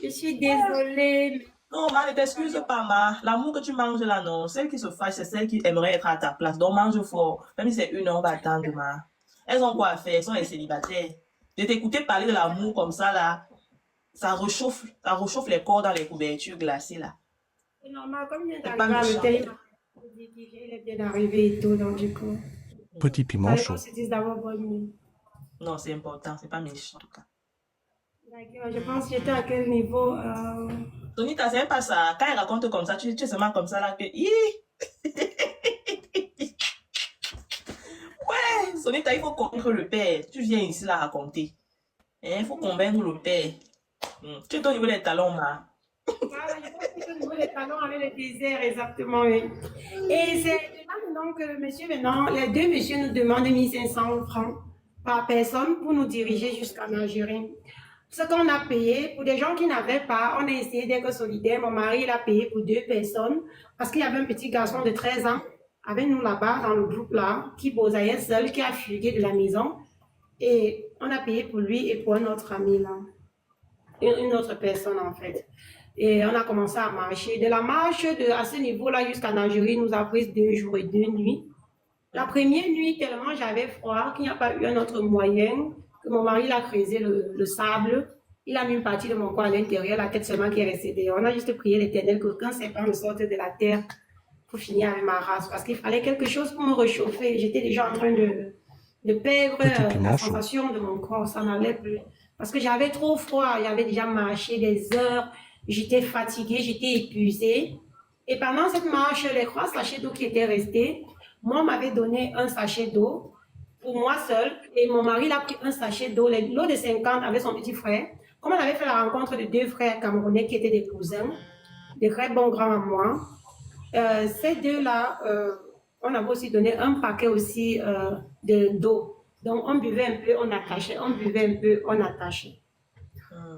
Je suis désolée. Non, ma, ne t'excuse pas, ma. L'amour que tu manges là, non. Celle qui se fâche, c'est celle qui aimerait être à ta place. Donc, mange fort. Même si c'est 1 heure, on va attendre, ma. Elles ont quoi à faire? Elles sont les célibataires. De t'écouter parler de l'amour comme ça, là, ça réchauffe les corps dans les couvertures glacées, là. C'est normal, comme il vient C'est pas d'arriver à méchant. l'hôtel, il m'a dit qu'il est bien arrivé et tout, donc du coup, Petit il piment fallait qu'on chaud. se dise d'abord bonne nuit. Non, c'est important. C'est pas méchant, en tout cas. D'accord, je pense que j'étais à quel niveau Sonita, c'est même pas ça. Quand elle raconte comme ça, tu es seulement comme ça, là, que, hi! Ouais, Sonita, il faut convaincre le père. Tu viens ici, là, raconter. Il faut convaincre le père. Tu es au niveau des talons, ma. Voilà, je pense que c'est au niveau des talons avec le désert, exactement, oui. Et c'est là maintenant que le monsieur, maintenant, les deux messieurs nous demandent 1 500 francs par personne pour nous diriger jusqu'en Algérie. Ce qu'on a payé, pour des gens qui n'avaient pas, on a essayé d'être solidaires. Mon mari, il a payé pour 2 personnes parce qu'il y avait un petit garçon de 13 ans avec nous là-bas, dans le groupe là, qui bosaillait seul, qui a fugué de la maison. Et on a payé pour lui et pour un autre ami là, une autre personne en fait. Et on a commencé à marcher. De la marche à ce niveau-là jusqu'en Algérie nous a pris 2 jours et 2 nuits. La première nuit, tellement j'avais froid qu'il n'y a pas eu un autre moyen que mon mari a creusé le sable. Il a mis une partie de mon corps à l'intérieur, la tête seulement qui est restée dehors. On a juste prié l'Éternel que qu'un serpent me sorte de la terre pour finir avec ma race parce qu'il fallait quelque chose pour me réchauffer. J'étais déjà en train de perdre Petit la piment chaud. sensation de mon corps, ça n'allait plus. Parce que j'avais trop froid, j'avais déjà marché des heures, j'étais fatiguée, j'étais épuisée. Et pendant cette marche, les 3 sachets d'eau qui étaient restés, moi, on m'avait donné un sachet d'eau pour moi seule et mon mari il a pris un sachet d'eau, l'eau de 50 avec son petit frère. Comme on avait fait la rencontre de 2 frères camerounais qui étaient des cousins, des très bons grands à moi, ces deux-là, on avait aussi donné un paquet aussi d'eau. Donc, on buvait un peu, on attachait, on buvait un peu, on attachait.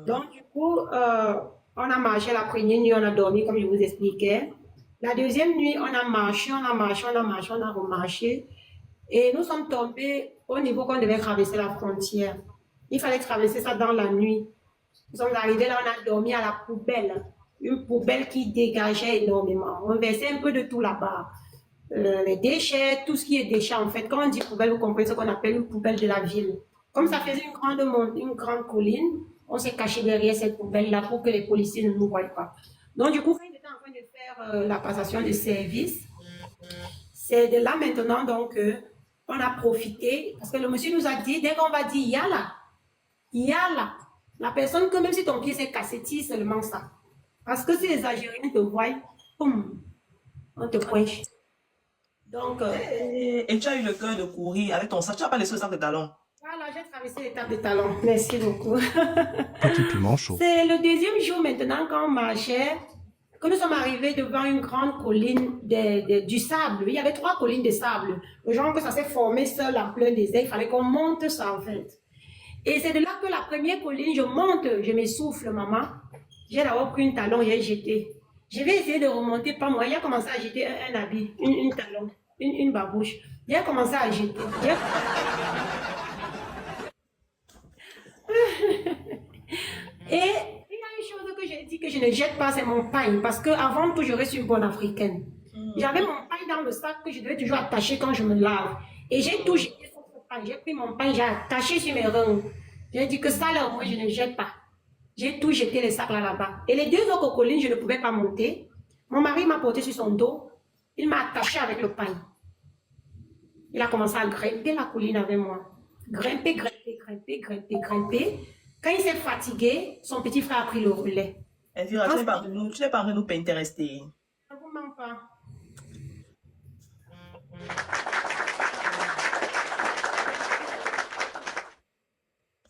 Donc, du coup, on a marché la première nuit, on a dormi, comme je vous expliquais. La deuxième nuit, on a marché, on a marché, on a marché, on a remarché. Et nous sommes tombés au niveau qu'on devait traverser la frontière. Il fallait traverser ça dans la nuit. Nous sommes arrivés là, on a dormi à la poubelle. Une poubelle qui dégageait énormément. On versait un peu de tout là-bas. Les déchets, tout ce qui est déchets en fait. Quand on dit poubelle, vous comprenez ce qu'on appelle une poubelle de la ville. Comme ça faisait une grande colline, on s'est caché derrière cette poubelle-là pour que les policiers ne nous voient pas. Donc du coup, quand il était en train de faire la passation de service, c'est de là maintenant donc on a profité parce que le monsieur nous a dit, dès qu'on va dire Yala, la personne que même si ton pied s'est cassé, tire seulement ça. Parce que si les Algériens te voient, boum, on te pointe. Donc, Et tu as eu le cœur de courir avec ton sac. Tu n'as pas laissé le sac de talons. voilà, j'ai traversé l'étape de talon. Merci beaucoup. Petit piment chaud. C'est le deuxième jour maintenant quand on marchait, que nous sommes arrivés devant une grande colline du sable. Il y avait 3 collines de sable. Le genre que ça s'est formé seul en plein désert. Il fallait qu'on monte ça en fait. Et c'est de là que la première colline, je monte, je m'essouffle, maman. J'ai d'abord pris un talon, j'ai jeté. Je vais essayer de remonter, pas moi. Il a commencé à jeter un habit, une talon, une babouche. J'ai commencé à jeter. Et il y a une chose que j'ai dit que je ne jette pas, c'est mon pain. Parce qu'avant tout, je reste une bonne africaine. J'avais mon pain dans le sac que je devais toujours attacher quand je me lave. Et j'ai tout jeté sur ce pain. J'ai pris mon pain, j'ai attaché sur mes reins. J'ai dit que ça, là, moi, je ne jette pas. J'ai tout jeté les sacs là-bas. Et les 2 autres collines, je ne pouvais pas monter. Mon mari m'a porté sur son dos. Il m'a attaché avec le pain. Il a commencé à grimper la colline avec moi. Grimper, grimper, grimper, grimper, grimper. Quand il s'est fatigué, son petit frère a pris le relais. Elvira, tu n'es pas en train de nous Pinterester. Ne vous mens pas.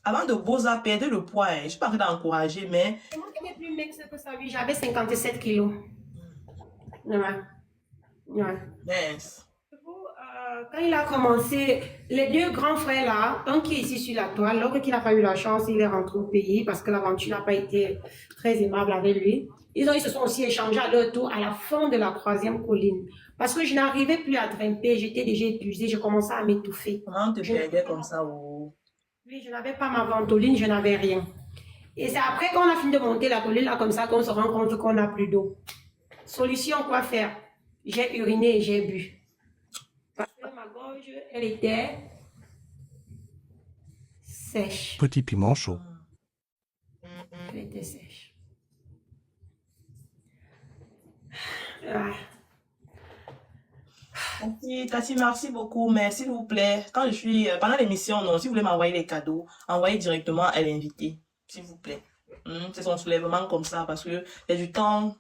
Avant de Boza perdre le poids, je ne suis pas en train d'encourager, mais C'est moi qui n'ai plus mince que ça, oui. J'avais 57 kilos. Ouais. Ouais. mince. Quand il a commencé, les 2 grands frères là, un qui est ici sur la toile, l'autre qui n'a pas eu la chance, il est rentré au pays parce que l'aventure n'a pas été très aimable avec lui. Ils se sont aussi échangés à leur tour à la fin de la 3e colline. Parce que je n'arrivais plus à grimper, j'étais déjà épuisée, je commençais à m'étouffer. Comment on te perdait comme ça? Oh. Oui, je n'avais pas ma ventoline, je n'avais rien. Et c'est après qu'on a fini de monter la colline, là, comme ça, qu'on se rend compte qu'on n'a plus d'eau. Solution, quoi faire? J'ai uriné et j'ai bu. Parce que ma gorge, elle était sèche. Petit piment chaud. Elle était sèche. Ah. Tati, merci beaucoup, mais s'il vous plaît, quand je suis pendant l'émission, non, si vous voulez m'envoyer les cadeaux, envoyez directement à l'invité, s'il vous plaît. C'est son soulèvement comme ça, parce que c'est du temps,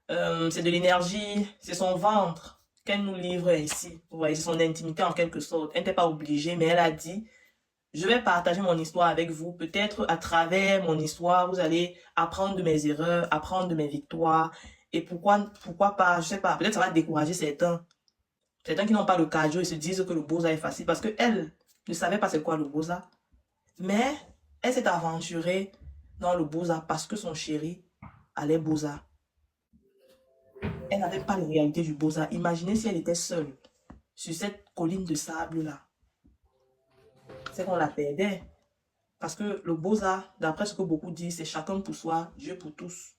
c'est de l'énergie, c'est son ventre qu'elle nous livre ici. Vous voyez, c'est son intimité en quelque sorte. Elle n'était pas obligée, mais elle a dit, je vais partager mon histoire avec vous. Peut-être à travers mon histoire, vous allez apprendre de mes erreurs, apprendre de mes victoires. Et pourquoi pas, je sais pas, peut-être ça va décourager certains. Certains qui n'ont pas le cardio et se disent que le Boza est facile parce qu'elle ne savait pas c'est quoi le Boza. Mais elle s'est aventurée dans le Boza parce que son chéri allait Boza. Elle n'avait pas les réalités du Boza. Imaginez si elle était seule sur cette colline de sable-là. C'est qu'on la perdait. Parce que le Boza, d'après ce que beaucoup disent, c'est chacun pour soi, Dieu pour tous.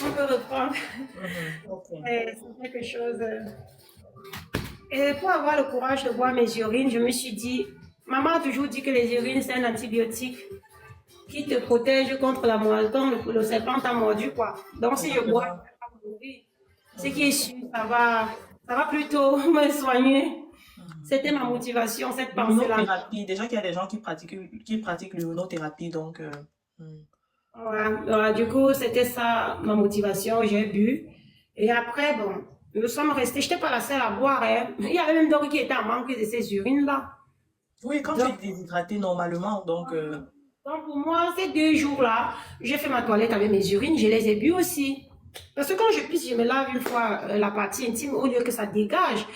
On peut reprendre. Okay. C'est quelque chose. Et pour avoir le courage de boire mes urines, je me suis dit, maman a toujours dit que les urines, c'est un antibiotique qui te protège contre la morsure, quand le serpent t'a mordu, quoi. Donc, si je bois, je ne vais pas mourir. Ce qui est sûr, ça va plutôt me soigner. C'était ma motivation, cette pensée-là. L'urinothérapie, déjà qu'il y a des gens qui pratiquent l'urinothérapie, donc... Voilà, du coup, c'était ça ma motivation. J'ai bu. Et après, bon, nous sommes restés. Je n'étais pas la seule à boire. Hein. Il y avait même d'autres qui étaient en manque de ces urines-là. Oui, quand tu es déshydratée normalement, donc... Donc, pour moi, ces 2 jours-là, j'ai fait ma toilette avec mes urines. Je les ai bu aussi. Parce que quand je pisse, je me lave une fois la partie intime au lieu que ça dégage.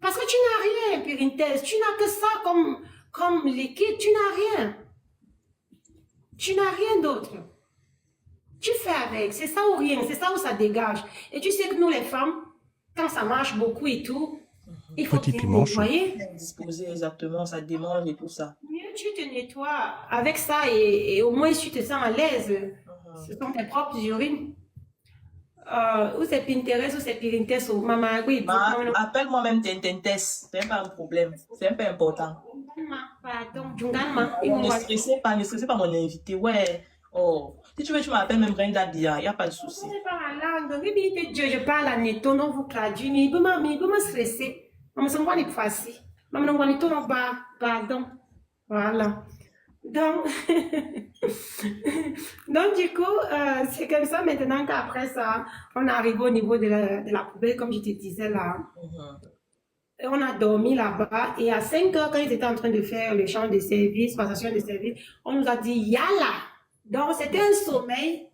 Parce que tu n'as rien, Périntès. Tu n'as que ça comme liquide. Tu n'as rien. Tu n'as rien d'autre. Tu fais avec, c'est ça ou rien, c'est ça où ça dégage. Et tu sais que nous les femmes, quand ça marche beaucoup et tout, il faut Petit bien piment chaud. nettoyer. Disposer exactement, ça démange et tout ça. Mieux tu te nettoies avec ça et au moins tu te sens à l'aise. Ce sont tes propres urines. Ou c'est Pinterest ou c'est Pinterest ou maman, oui. Appelle-moi même Tintentes, c'est pas un problème, c'est un peu important. Pardon, ne stressez pas mon invité, ouais. Oh, si tu veux, tu m'appelles même Brenda Dia, il n'y a pas de souci. Je parle la langue, je parle à Neto, non vous traduis, mais il peut me stresser. Je me sens pas facile. Je me sens pas pardon. Voilà. Donc, donc du coup, c'est comme ça maintenant qu'après ça, on arrive au niveau de la poubelle, comme je te disais là. Et on a dormi là-bas et à 5 heures, quand ils étaient en train de faire le champ de service, passation de service, on nous a dit Yala. Donc, c'était un sommeil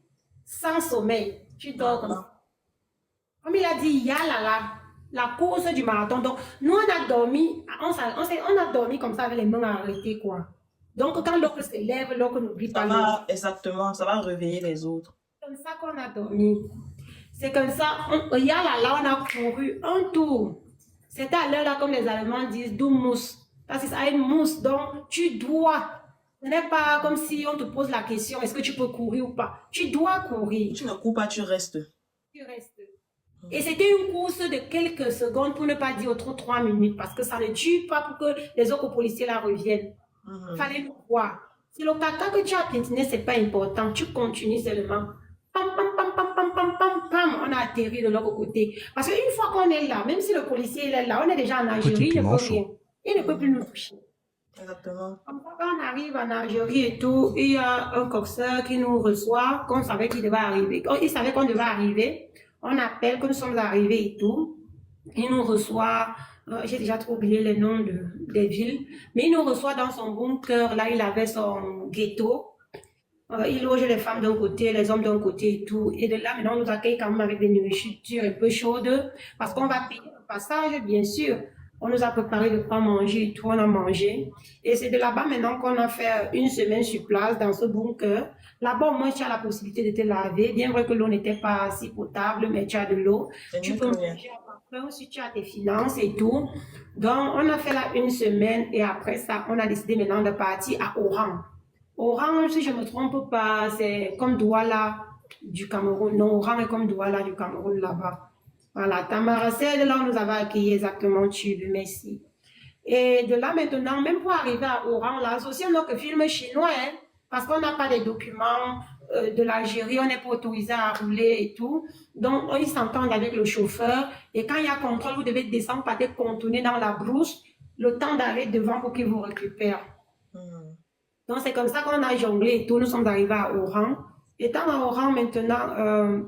sans sommeil. Tu dors comme ça. Comme il a dit Yala là, la course du marathon. Donc, nous, on a dormi comme ça avec les mains arrêtées, quoi. Donc, quand l'autre se lève, l'autre n'oublie pas. Exactement, ça va réveiller les autres. C'est comme ça qu'on a dormi. C'est comme ça, Yala là, on a couru un tour. C'était à l'heure là, comme les Allemands disent, du mousse. Parce que ça a une mousse, donc tu dois. Ce n'est pas comme si on te pose la question, est-ce que tu peux courir ou pas? Tu dois courir. Tu ne cours pas, tu restes. Tu restes. Et c'était une course de quelques secondes, pour ne pas dire trop 3 minutes, parce que ça ne tue pas pour que les autres policiers là reviennent. Il fallait le voir. Si le caca que tu as piétiné, ce n'est pas important, tu continues seulement. Pam, pam, pam, pam, pam, pam, pam, pam, on a atterri de l'autre côté. Parce qu'une fois qu'on est là, même si le policier est là, on est déjà en Algérie, il ne peut rien. Il ne peut plus nous toucher. Exactement. Quand on arrive en Algérie et tout, il y a un coxeur qui nous reçoit, qu'on savait qu'il devait arriver. Il savait qu'on devait arriver. On appelle que nous sommes arrivés et tout. Il nous reçoit, j'ai déjà trop oublié les noms des villes, mais il nous reçoit dans son bunker. Là, il avait son ghetto. Il loge les femmes d'un côté, les hommes d'un côté et tout. Et de là, maintenant, on nous accueille quand même avec des nourritures un peu chaudes. Parce qu'on va payer le passage, bien sûr. On nous a préparé de quoi manger et tout, on a mangé. Et c'est de là-bas maintenant qu'on a fait 1 semaine sur place dans ce bunker. Là-bas, au moins, tu as la possibilité de te laver. Bien vrai que l'eau n'était pas si potable, mais tu as de l'eau. Tu peux manger à après aussi tu as tes finances et tout. Donc, on a fait là une semaine et après ça, on a décidé maintenant de partir à Oran. Oran, si je ne me trompe pas, c'est comme Douala du Cameroun. Non, Oran est comme Douala du Cameroun là-bas. Voilà, Tamara, c'est de là où nous avons accueilli exactement Tube, merci. Et de là maintenant, même pour arriver à Oran, là, c'est aussi un autre film chinois, hein, parce qu'on n'a pas les documents de l'Algérie, on n'est pas autorisé à rouler et tout. Donc, ils s'entendent avec le chauffeur. Et quand il y a contrôle, vous devez descendre par des contourner dans la brousse, le temps d'arrêt devant pour qu'ils vous récupèrent. Donc, c'est comme ça qu'on a jonglé et tout. Nous sommes arrivés à Oran. Étant à Oran maintenant,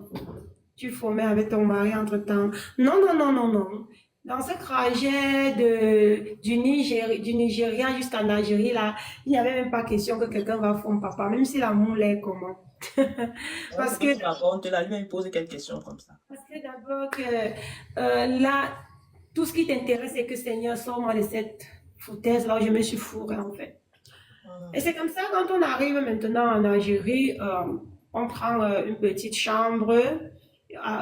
tu formais avec ton mari entre-temps. Non, non, non, non, non. Dans ce trajet du Nigeria jusqu'en Algérie, là, il n'y avait même pas question que quelqu'un va fondre papa, même si l'amour l'est comment. Parce que, Tu racontes, là, lui, il pose quelques questions comme ça. parce que d'abord là, tout ce qui t'intéresse, c'est que Seigneur, sors-moi de cette foutaise là où je me suis fourrée en fait. Et c'est comme ça, quand on arrive maintenant en Algérie, on prend une petite chambre,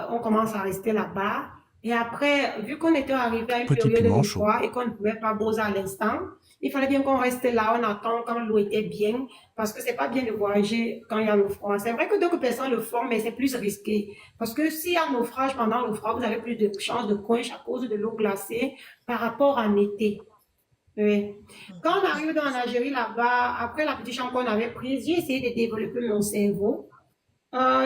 on commence à rester là-bas. Et après, vu qu'on était arrivé à une Petit période piment de chaud. froid et qu'on ne pouvait pas bosser à l'instant, il fallait bien qu'on reste là, on attend quand l'eau était bien, parce que c'est pas bien de voyager quand il y a le froid. C'est vrai que d'autres personnes le font, mais c'est plus risqué. Parce que s'il y a un naufrage pendant le froid, vous avez plus de chances de quench à cause de l'eau glacée par rapport à l'été. Oui. Quand on arrive dans l'Algérie là-bas, après la petite chambre qu'on avait prise, j'ai essayé de développer mon cerveau.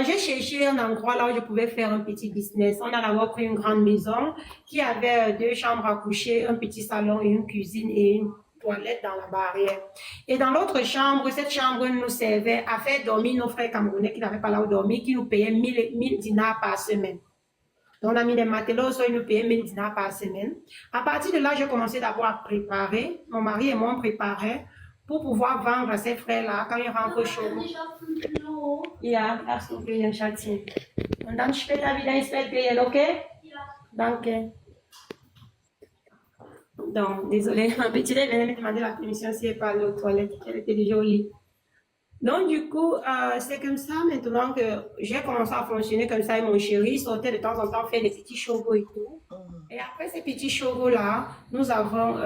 J'ai cherché un endroit là où je pouvais faire un petit business. On a d'abord pris une grande maison qui avait deux chambres à coucher, un petit salon et une cuisine et une toilette dans la barrière. Et dans l'autre chambre, cette chambre nous servait à faire dormir nos frères camerounais qui n'avaient pas là où dormir, qui nous payaient 1000 dinars par semaine. Donc, on a mis des matelots, ils nous payaient 1000 dinars par semaine. À partir de là, j'ai commencé d'abord à préparer. Mon mari et moi, on préparait pour pouvoir vendre à ces frères-là quand ils rentrent chez nous. Ja, hast du bien, Schatzi. Und dann später wieder ins Bett gehen, okay? Danke. Donc, désolé, ma petite elle venait me demander la permission si elle parlait aux toilettes. Elle était déjà au lit. Donc, du coup, c'est comme ça maintenant que j'ai commencé à fonctionner comme ça et mon chéri sortait de temps en temps faire des petits chevaux et tout. Et après ces petits chevaux-là, nous avons,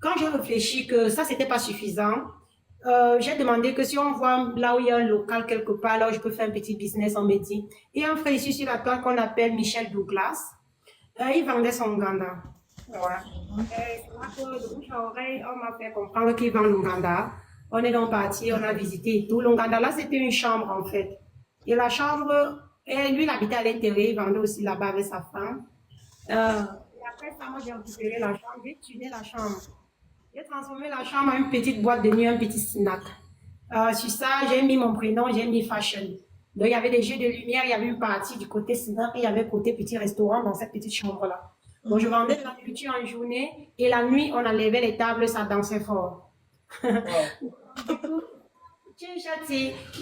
quand j'ai réfléchi que ça, c'était pas suffisant, j'ai demandé que si on voit là où il y a un local quelque part, là où je peux faire un petit business, on me dit. Et un frère ici sur la toile qu'on appelle Michel Douglas, il vendait son Ouganda. Voilà. C'est là que de bouche à oreille, on m'a fait comprendre qu'il vend l'Ouganda. On est donc parti, on a visité et tout. L'Ouganda, là, c'était une chambre en fait. Et la chambre, et lui, il habitait à l'intérieur, il vendait aussi là-bas avec sa femme. Et après ça, moi, j'ai récupéré la chambre, j'ai tuné la chambre. J'ai transformé la chambre en une petite boîte de nuit, un petit snack. Sur ça, j'ai mis mon prénom, j'ai mis fashion. Donc, il y avait des jeux de lumière, il y avait une partie du côté snack et il y avait côté petit restaurant dans cette petite chambre-là. Donc, je vendais de la nourriture en journée et la nuit, on enlevait les tables, ça dansait fort.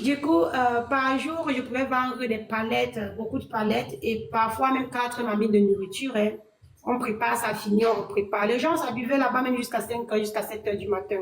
Du coup, par jour, je pouvais vendre des palettes, beaucoup de palettes et parfois même 4 mamelles de nourriture. Hein. On prépare, ça finit, on prépare. Les gens, ça buvait là-bas même jusqu'à 5 heures, jusqu'à 7 heures du matin.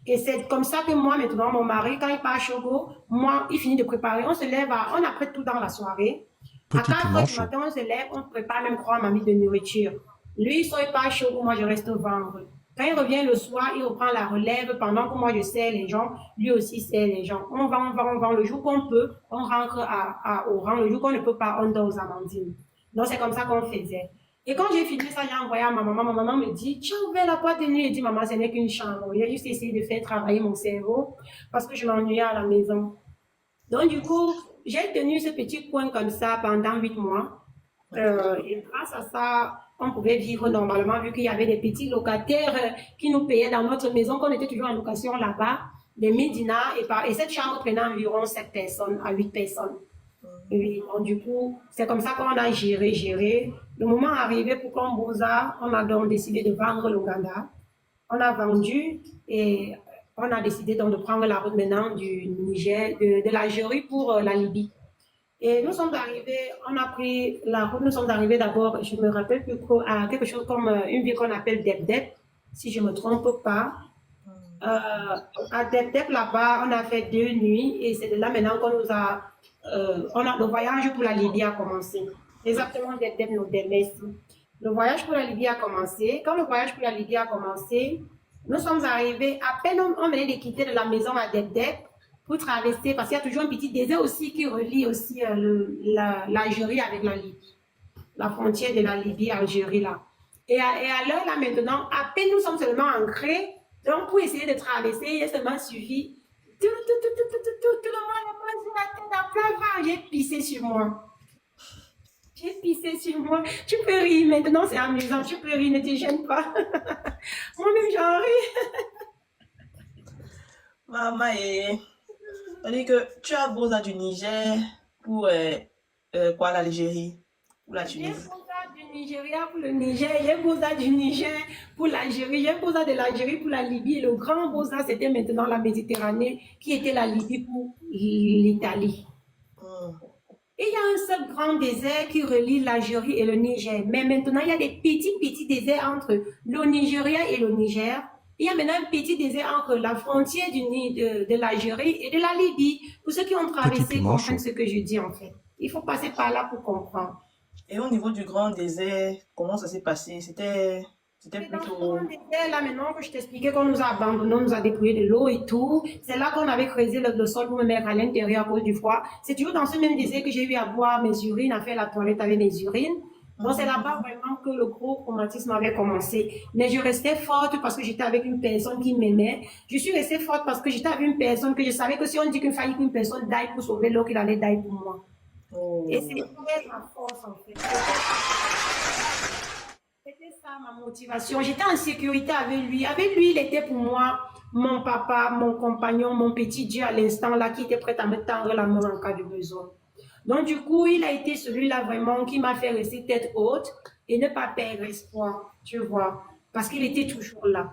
Et c'est comme ça que moi, maintenant, mon mari, quand il part à Chogo, moi, il finit de préparer. On se lève, on apprête tout dans la soirée. À 4 heures du matin, on se lève, on prépare même 3 mamelles de nourriture. Lui, il sort pas à Chogo, moi, je reste vendre. Quand il revient le soir, il reprend la relève pendant que moi, je sers les gens. Lui aussi sert les gens. On vend. Le jour qu'on peut, on rentre à Oran. Le jour qu'on ne peut pas, on dort aux Amandines. Donc, c'est comme ça qu'on faisait. Et quand j'ai fini ça, j'ai envoyé à ma maman. Ma maman me dit, tu as ouvert la porte de nuit. Elle dit, maman, ce n'est qu'une chambre. J'ai juste essayé de faire travailler mon cerveau parce que je m'ennuyais à la maison. Donc, du coup, j'ai tenu ce petit coin comme ça pendant 8 mois. Et grâce à ça, on pouvait vivre normalement vu qu'il y avait des petits locataires qui nous payaient dans notre maison, qu'on était toujours en location là-bas, des 1000 dinars. Et cette chambre prenait environ 7 personnes à 8 personnes. Oui, donc du coup, c'est comme ça qu'on a géré. Le moment arrivé pour qu'on bosse, on a donc décidé de vendre l'Ouganda. On a vendu et on a décidé donc de prendre la route maintenant du Niger, de l'Algérie pour la Libye. Et nous sommes arrivés, on a pris la route, nous sommes arrivés d'abord, je me rappelle plus à quelque chose comme une ville qu'on appelle Deb, si je ne me trompe pas. À Deb là-bas, on a fait 2 nuits et c'est de là maintenant qu'on nous a, le voyage pour la Libye a commencé. Exactement Deb, nos merci. Le voyage pour la Libye a commencé. Quand le voyage pour la Libye a commencé, nous sommes arrivés, à peine on venait de quitter de la maison à Debdeb pour traverser, parce qu'il y a toujours un petit désert aussi qui relie aussi l'Algérie avec la Libye, la frontière de la Libye-Algérie là. Et à l'heure là maintenant, à peine nous sommes seulement ancrés, donc pour essayer de traverser, il a seulement suffi, tout le monde a posé la tête à plat, j'ai pissé sur moi. J'ai pissé sur moi. Tu peux rire maintenant, c'est amusant. Tu peux rire, ne te gêne pas. Moi-même, j'en ris. Maman, c'est-à-dire que tu as besoin du Niger pour quoi, l'Algérie, ou la J'ai Tunisie. besoin du Nigeria pour le Niger. J'ai besoin du Niger pour l'Algérie. J'ai besoin de l'Algérie pour la Libye. Et le grand besoin, c'était maintenant la Méditerranée, qui était la Libye pour l'Italie. Hmm. Et il y a un seul grand désert qui relie l'Algérie et le Niger. Mais maintenant, il y a des petits déserts entre le Nigeria et le Niger. Il y a maintenant un petit désert entre la frontière de l'Algérie et de la Libye. Pour ceux qui ont Petit traversé piment comprennent chaud. ce que je dis en fait. Il faut passer par là pour comprendre. Et au niveau du grand désert, comment ça s'est passé? C'était Et dans ce grand plutôt... désert, là maintenant que je t'expliquais qu'on nous a abandonnés, on nous a dépouillé de l'eau et tout, c'est là qu'on avait creusé le sol pour me mettre à l'intérieur à cause du froid. C'est toujours dans ce même désert que j'ai eu à boire mes urines, à faire la toilette avec mes urines. Donc c'est là-bas vraiment que le gros traumatisme avait commencé. Mais je restais forte parce que j'étais avec une personne qui m'aimait. Je suis restée forte parce que j'étais avec une personne que je savais que si on dit qu'il fallait qu'une personne d'aille pour sauver l'autre, il allait d'aille pour moi. Et Oh. c'était ma force en fait. C'était ça ma motivation. J'étais en sécurité avec lui. Avec lui, il était pour moi mon papa, mon compagnon, mon petit Dieu à l'instant là qui était prêt à me tendre la main en cas de besoin. Donc du coup, il a été celui-là vraiment qui m'a fait rester tête haute et ne pas perdre espoir, tu vois, parce qu'il était toujours là.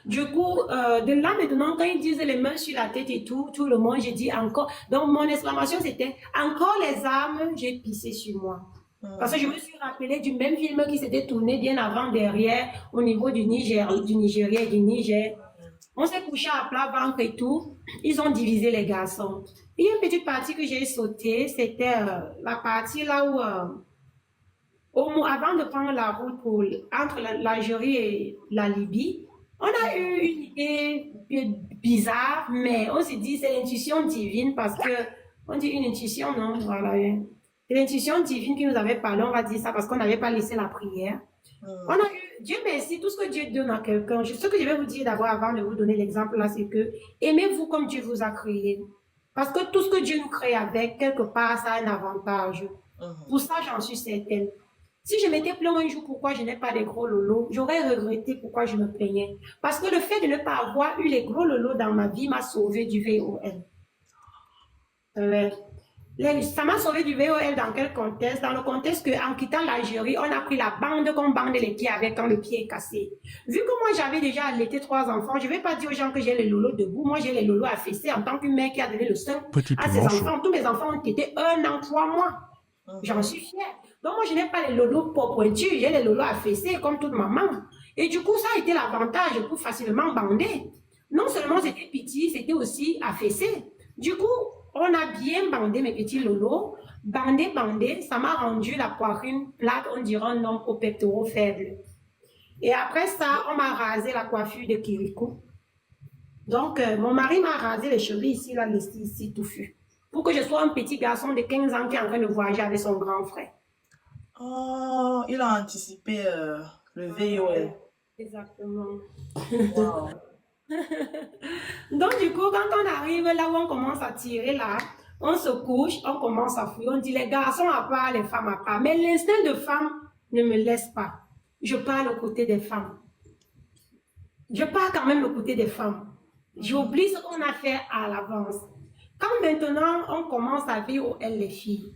Du coup, de là maintenant, quand ils disent les mains sur la tête et tout le monde, j'ai dit encore. Donc mon exclamation c'était encore les armes, j'ai pissé sur moi. Parce que je me suis rappelé du même film qui s'était tourné bien avant derrière au niveau du Niger, du Nigeria et du Niger. On s'est couché à plat ventre et tout. Ils ont divisé les garçons. Il y a une petite partie que j'ai sautée, c'était la partie là où, avant de prendre la route entre l'Algérie et la Libye, on a eu une idée bizarre, mais on s'est dit c'est l'intuition divine parce que, on dit une intuition, non? Voilà. C'est l'intuition divine qui nous avait parlé, on va dire ça parce qu'on n'avait pas laissé la prière. On a eu, Dieu merci, tout ce que Dieu donne à quelqu'un. Ce que je vais vous dire d'abord avant de vous donner l'exemple là, c'est que aimez-vous comme Dieu vous a créé. Parce que tout ce que Dieu nous crée avec, quelque part, ça a un avantage. Pour ça, j'en suis certaine. Si je m'étais plaint un jour pourquoi je n'ai pas de gros lolos, j'aurais regretté pourquoi je me plaignais. Parce que le fait de ne pas avoir eu les gros lolos dans ma vie m'a sauvé du VOL. Ça m'a sauvé du VOL dans quel contexte? Dans le contexte qu'en quittant l'Algérie, on a pris la bande qu'on bande les pieds avec quand le pied est cassé. Vu que moi j'avais déjà allaité 3 enfants, je ne vais pas dire aux gens que j'ai les lolos debout. Moi j'ai les lolos affaissés en tant qu'une mère qui a donné le sein Petit à ses piment chaud. enfants. Tous mes enfants ont été 1 an, 3 mois. J'en suis fière. Donc moi je n'ai pas les lolos pointus, j'ai les lolos affaissés comme toute maman. Et du coup ça a été l'avantage pour facilement bander. Non seulement c'était petit, c'était aussi affaissé. Du coup, on a bien bandé mes petits lolos. Bandé, ça m'a rendu la poitrine plate, on dirait un homme aux pectoraux faibles. Et après ça, on m'a rasé la coiffure de Kirikou. Donc, mon mari m'a rasé les cheveux ici, là, ici, touffus. Pour que je sois un petit garçon de 15 ans qui est en train de voyager avec son grand frère. Oh, il a anticipé le VOL. Exactement. Wow. Donc, du coup, quand on arrive là où on commence à tirer, là, on se couche, on commence à fuir. On dit les garçons à part, les femmes à part. Mais l'instinct de femme ne me laisse pas. Je parle aux côtés des femmes. Je pars quand même aux côtés des femmes. J'oublie ce qu'on a fait à l'avance. Quand maintenant on commence à vivre les filles,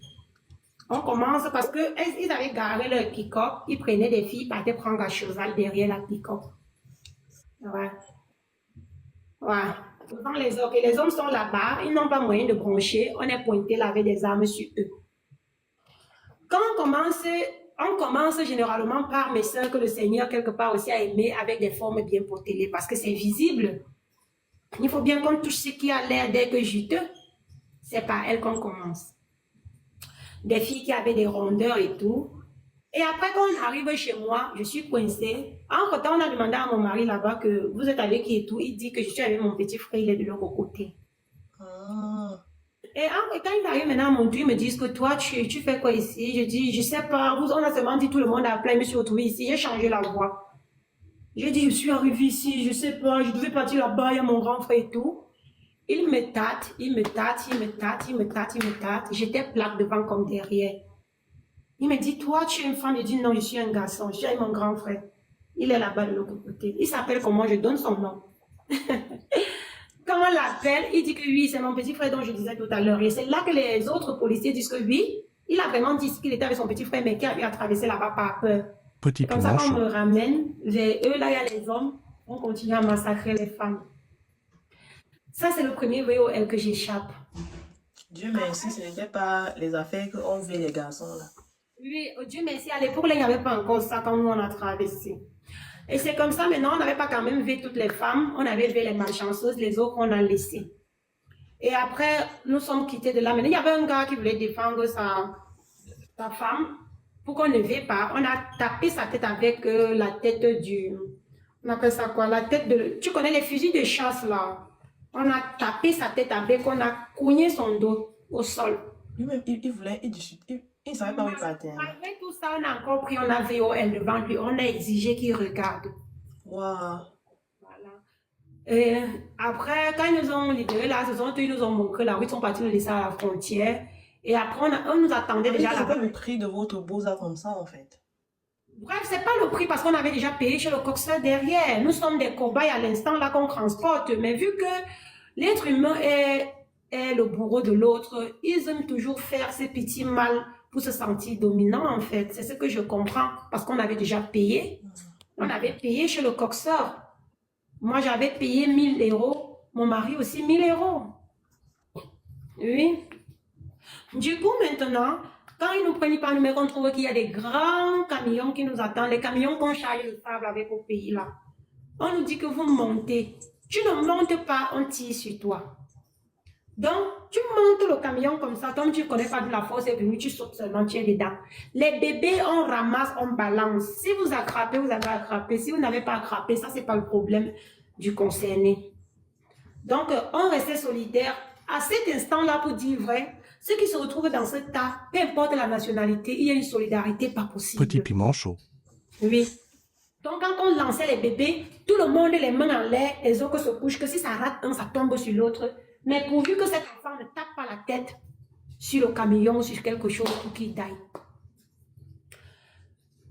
on commence parce qu'ils avaient garé leur pick-up, ils prenaient des filles, partaient prendre à cheval derrière la pick-up. Ouais. Ouais. Devant les hommes, et les hommes sont là-bas, ils n'ont pas moyen de broncher, on est pointé là avec des armes sur eux. Quand on commence généralement par mes soeurs que le Seigneur quelque part aussi a aimé avec des formes bien potelées parce que c'est visible. Il faut bien qu'on touche ce qui a l'air d'être juteux. C'est par elles qu'on commence. Des filles qui avaient des rondeurs et tout. Et après, quand on arrive chez moi, je suis coincée. Entre-temps, on a demandé à mon mari là-bas que vous êtes avec qui et tout. Il dit que je suis avec mon petit frère, il est de l'autre côté. Ah. Et quand il arrive maintenant à mon tour, ils me disent que toi, tu fais quoi ici? Je dis, je sais pas, on a seulement dit tout le monde a appelé, je me suis retrouvée ici, j'ai changé la voix. J'ai dit, je suis arrivée ici, je sais pas, je devais partir là-bas, il y a mon grand frère et tout. Il me tâte, il me tâte, il me tâte, il me tâte, il me tâte. J'étais plaque devant comme derrière. Il me dit, toi, tu es une femme. Je dis, non, je suis un garçon, je suis avec mon grand frère. Il est là-bas de l'autre côté. Il s'appelle comment? Je donne son nom. Quand on l'appelle, il dit que oui, c'est mon petit frère dont je disais tout à l'heure. Et c'est là que les autres policiers disent que oui, il a vraiment dit qu'il était avec son petit frère, mais qu'il a traversé là-bas par peur. Petit C'est comme ça piment qu'on chaud. me ramène vers eux. Là, il y a les hommes. On continue à massacrer les femmes. Ça, c'est le premier VOL que j'échappe. Dieu merci, ce n'était pas les affaires qu'on fait les garçons là. Oui, oh Dieu merci, à l'époque, là, il n'y avait pas encore ça quand nous, on a traversé. Et c'est comme ça, maintenant, on n'avait pas quand même vu toutes les femmes. On avait vu les malchanceuses, les autres, on a laissé. Et après, nous sommes quittés de là. Maintenant, il y avait un gars qui voulait défendre sa femme pour qu'on ne vienne pas. On a tapé sa tête avec la tête du... On appelle ça quoi? La tête de... Tu connais les fusils de chasse, là? On a tapé sa tête avec, on a cogné son dos au sol. Lui-même, il voulait, il ne savait pas où il partait. Malgré tout ça, on a encore pris, on a VOL devant lui, on a exigé qu'il regarde. Waouh. Voilà. Et après, quand ils nous ont libérés là, ils nous ont montré là où ils sont partis nous laisser à la frontière. Et après, on nous attendait déjà C'est là-bas. pas le prix de votre beaux-arts comme ça en fait. Bref, c'est pas le prix parce qu'on avait déjà payé chez le coxeur derrière. Nous sommes des cobayes à l'instant là qu'on transporte. Mais vu que l'être humain est le bourreau de l'autre, ils aiment toujours faire ces petits mal pour se sentir dominant en fait. C'est ce que je comprends parce qu'on avait déjà payé. On avait payé chez le coxeur. Moi, j'avais payé 1000 euros. Mon mari aussi 1000 euros. Oui. Du coup, maintenant, quand ils nous prennent par numéro, on trouve qu'il y a des grands camions qui nous attendent, les camions qu'on charge le sable avec au pays là. On nous dit que vous montez. Tu ne montes pas, on tire sur toi. Donc, tu montes le camion comme ça, comme tu ne connais pas de la force est venue, tu sautes seulement, tu es dedans. Les bébés, on ramasse, on balance. Si vous attrapez, vous avez attrapé. Si vous n'avez pas attrapé, ça, c'est pas le problème du concerné. Donc, on restait solidaires. À cet instant-là, pour dire vrai, ceux qui se retrouvent dans ce tas, peu importe la nationalité, il y a une solidarité pas possible. Petit piment chaud. Oui. Donc, quand on lançait les bébés, tout le monde les mains en l'air, les autres se couchent, que si ça rate un, ça tombe sur l'autre. Mais pourvu que cet enfant ne tape pas la tête sur le camion ou sur quelque chose pour qu'il taille.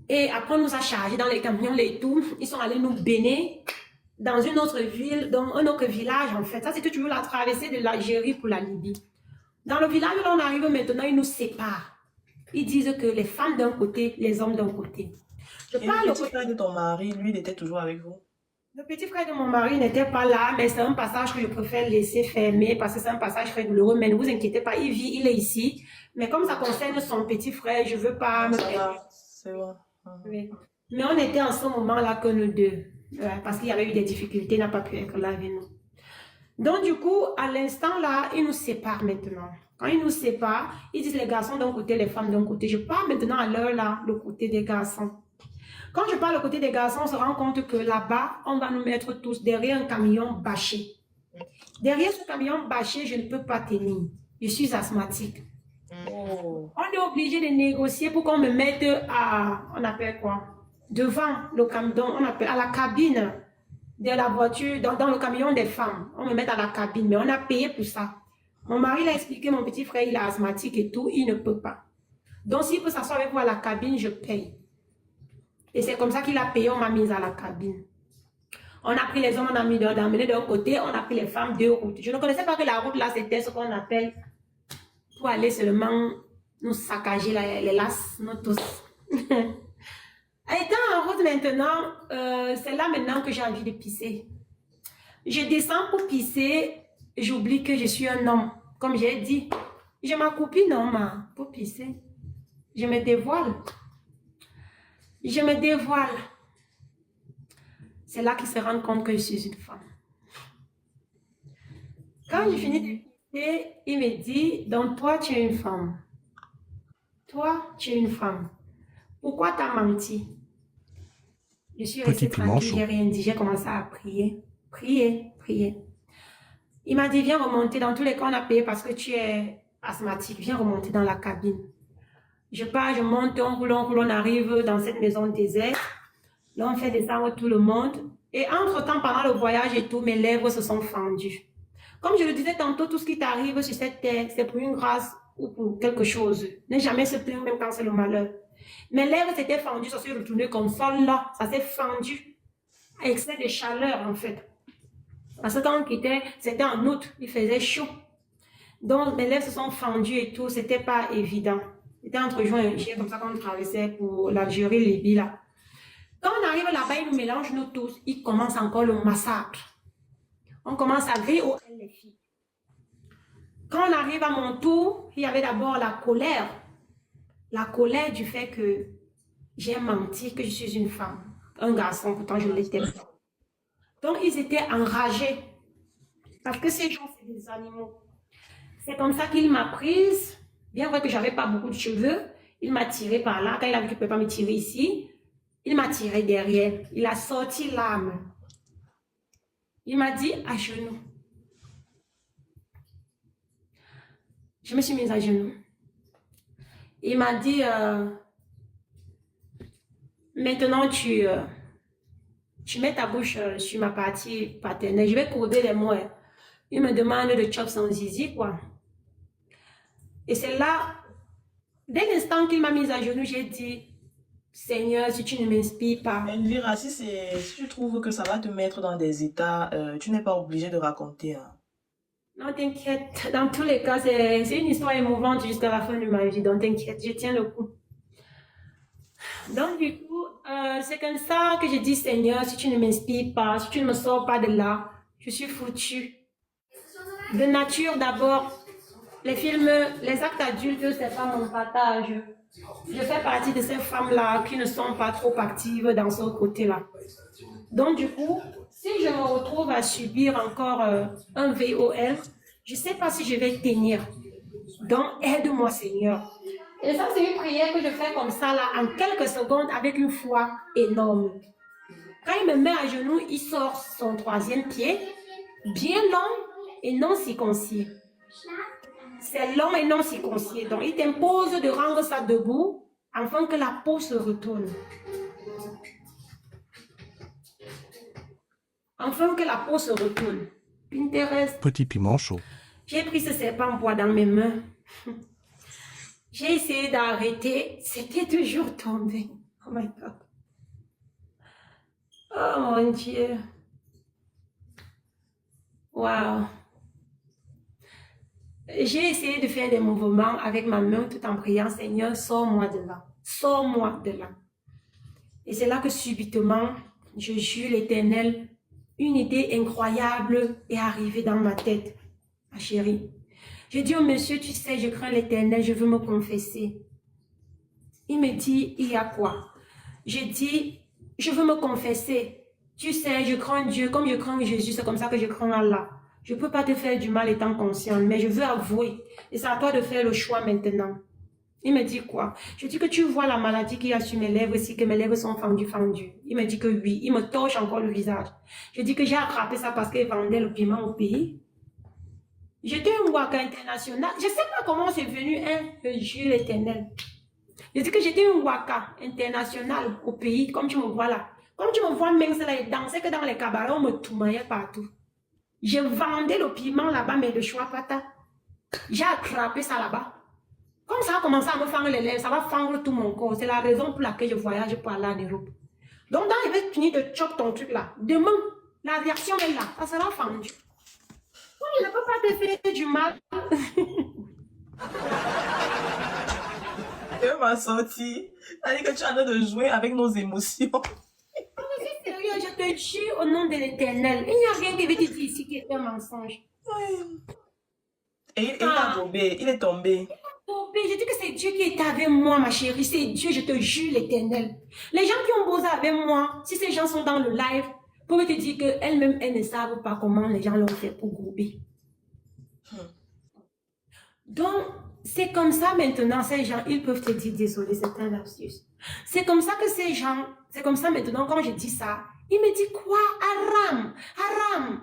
Et après, on nous a chargés dans les camions, les tout. Ils sont allés nous baigner dans une autre ville, dans un autre village en fait. Ça, c'était toujours la traversée de l'Algérie pour la Libye. Dans le village où on arrive maintenant, ils nous séparent. Ils disent que les femmes d'un côté, les hommes d'un côté. Et le petit frère de ton mari, lui, il était toujours avec vous? Le petit frère de mon mari n'était pas là, mais c'est un passage que je préfère laisser fermer parce que c'est un passage très douloureux. Mais ne vous inquiétez pas, il vit, il est ici. Mais comme ça concerne son petit frère, je ne veux pas me faire. C'est vrai. Oui. Mais on était en ce moment-là que nous deux. Parce qu'il y avait eu des difficultés, il n'a pas pu être là avec nous. Donc du coup, à l'instant là, ils nous séparent maintenant. Quand ils nous séparent, ils disent les garçons d'un côté, les femmes d'un côté. Je parle maintenant à l'heure là, le côté des garçons. Quand je parle au côté des garçons, on se rend compte que là-bas, on va nous mettre tous derrière un camion bâché. Derrière ce camion bâché, je ne peux pas tenir. Je suis asthmatique. Oh. On est obligé de négocier pour qu'on me mette à, on appelle quoi? Devant le camion, on appelle à la cabine de la voiture, dans le camion des femmes. On me met à la cabine, mais on a payé pour ça. Mon mari l'a expliqué, mon petit frère, il est asthmatique et tout, il ne peut pas. Donc s'il peut s'asseoir avec moi à la cabine, je paye. Et c'est comme ça qu'il a payé, on m'a mise à la cabine. On a pris les hommes, on a emmené d'un côté, on a pris les femmes deux routes. Je ne connaissais pas que la route là, c'était ce qu'on appelle pour aller seulement nous saccager les lasses, nous tous. Étant en route maintenant, c'est là maintenant que j'ai envie de pisser. Je descends pour pisser, j'oublie que je suis un homme. Comme j'ai dit, je m'accroupis non, pour pisser. Je me dévoile. Je me dévoile. C'est là qu'ils se rendent compte que je suis une femme. Quand j'ai fini de pisser, il me dit, donc toi tu es une femme. Toi tu es une femme. Pourquoi t'as menti? Je suis Petit restée piment tranquille, j'ai chaud. rien dit, j'ai commencé à prier. Prier, prier. Il m'a dit, viens remonter. Dans tous les cas, on a payé parce que tu es asthmatique. Viens remonter dans la cabine. Je pars, je monte, on roule, on arrive dans cette maison déserte. Là, on fait descendre tout le monde. Et entre-temps, pendant le voyage et tout, mes lèvres se sont fendues. Comme je le disais tantôt, tout ce qui t'arrive sur cette terre, c'est pour une grâce ou pour quelque chose. Ne jamais se plaindre même quand c'est le malheur. Mes lèvres s'étaient fendues, ça s'est retourné comme ça, là. Ça s'est fendu. Excès de chaleur, en fait. Parce que quand on quittait, c'était en août, il faisait chaud. Donc, mes lèvres se sont fendues et tout, c'était pas évident. C'était entre juin et juillet, comme ça qu'on traversait pour l'Algérie, Libye, là. Quand on arrive là-bas, ils nous mélangent nous tous. Ils commencent encore le massacre. On commence à griller au les filles. Quand on arrive à mon tour, il y avait d'abord la colère. La colère du fait que j'ai menti, que je suis une femme. Un garçon, pourtant je l'étais pas. Donc, ils étaient enragés. Parce que ces gens, c'est des animaux. C'est comme ça qu'il m'a prise. Bien vrai que j'avais pas beaucoup de cheveux. Il m'a tiré par là. Quand il a vu qu'il ne pouvait pas me tirer ici, il m'a tiré derrière. Il a sorti l'arme. Il m'a dit à genoux. Je me suis mise à genoux. Il m'a dit, maintenant tu mets ta bouche sur ma partie paternelle. Je vais courber les mots. Il me demande de chop son zizi, quoi. Et c'est là, dès l'instant qu'il m'a mise à genoux, j'ai dit, Seigneur, si tu ne m'inspires pas. Elvira, si tu trouves que ça va te mettre dans des états, tu n'es pas obligé de raconter. Hein. Non, t'inquiète. Dans tous les cas, c'est une histoire émouvante jusqu'à la fin de ma vie. Donc, t'inquiète, je tiens le coup. Donc, du coup, c'est comme ça que je dis, Seigneur, si tu ne m'inspires pas, si tu ne me sors pas de là, je suis foutue. De nature, d'abord, les films, les actes adultes, c'est pas mon partage. Je fais partie de ces femmes-là qui ne sont pas trop actives dans ce côté-là. Donc, du coup, si je me retrouve à subir encore un VOL, je ne sais pas si je vais tenir. Donc, aide-moi, Seigneur. Et ça, c'est une prière que je fais comme ça, là, en quelques secondes, avec une foi énorme. Quand il me met à genoux, il sort son troisième pied, bien long et non circoncis. C'est long et non circoncis. Donc, il t'impose de rendre ça debout, afin que la peau se retourne. Afin que la peau se retourne. Pinterest. Petit piment chaud. J'ai pris ce serpent en bois dans mes mains. J'ai essayé d'arrêter. C'était toujours tombé. Oh my God. Oh mon Dieu. Wow. J'ai essayé de faire des mouvements avec ma main tout en priant, Seigneur, sors-moi de là. Sors-moi de là. Et c'est là que subitement, je jure l'Éternel, une idée incroyable est arrivée dans ma tête, ma chérie. Je dis au monsieur, tu sais, je crains l'Éternel, je veux me confesser. Il me dit, il y a quoi? Je dis, je veux me confesser. Tu sais, je crains Dieu, comme je crains Jésus, c'est comme ça que je crains Allah. Je ne peux pas te faire du mal étant consciente, mais je veux avouer. Et c'est à toi de faire le choix maintenant. Il me dit quoi? Je dis que tu vois la maladie qu'il y a sur mes lèvres ici, que mes lèvres sont fendues. Il me dit que oui. Il me torche encore le visage. Je dis que j'ai attrapé ça parce qu'il vendait le piment au pays. J'étais un waka international. Je ne sais pas comment c'est venu, hein, je jure l'Éternel. Je dis que j'étais un waka international au pays, comme tu me vois là. Comme tu me vois même là, et danser que dans les cabarets, on me toumaillait partout. Je vendais le piment là-bas, mais de choix pata. J'ai attrapé ça là-bas. Comme ça a commencé à me fendre les lèvres, ça va fendre tout mon corps. C'est la raison pour laquelle je voyage pour aller en Europe. Donc, quand il va finir de chop ton truc là, demain, la réaction est là, ça sera fendu. Donc, je ne peux pas te faire du mal. Elle m'a sorti. Elle dit que tu es en train de jouer avec nos émotions. Je suis sérieux, je te jure au nom de l'Éternel. Il n'y a rien qui veut te dire ici qui est un mensonge. Et il a tombé, il est tombé. Je dis que c'est Dieu qui est avec moi, ma chérie. C'est Dieu, je te jure l'Éternel. Les gens qui ont posé avec moi, si ces gens sont dans le live, peuvent te dire qu'elles-mêmes, elles ne savent pas comment les gens l'ont fait pour grouper. Donc, C'est comme ça maintenant, ces gens, ils peuvent te dire désolé, c'est un lapsus. C'est comme ça que ces gens, c'est comme ça maintenant, quand je dis ça, il me dit quoi? Haram, haram,